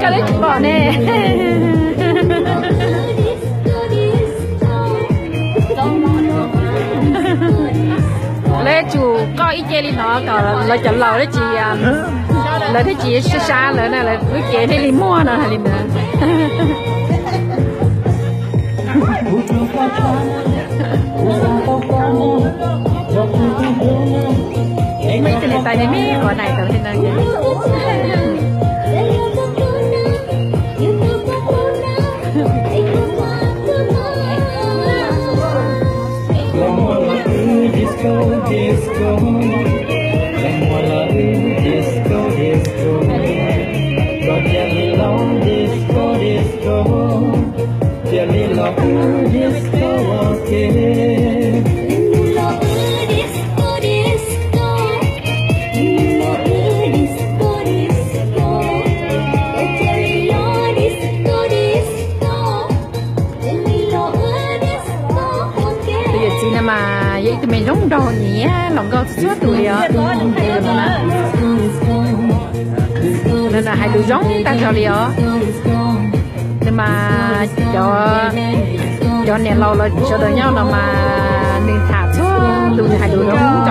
cái đấy bỏ nè lẽ chủ có ý chơi đi nó còn là chọn lầu đấy chị là thế chị xa xa nữa này là cứ chơi đi mua nữa hay gì mấy cái này tay này mấy quả này tao thế này disco, disco, disco, got jelly long disco, disco, jelly long disco, okay. mà vậy thì mình giống đồ nhỉ lòng câu suốt tụi nên là hai đứa giống tăng sao liền nhưng mà cho nè lâu là cho đợi nhau nào mà nên thả xuống tụi hai đứa giống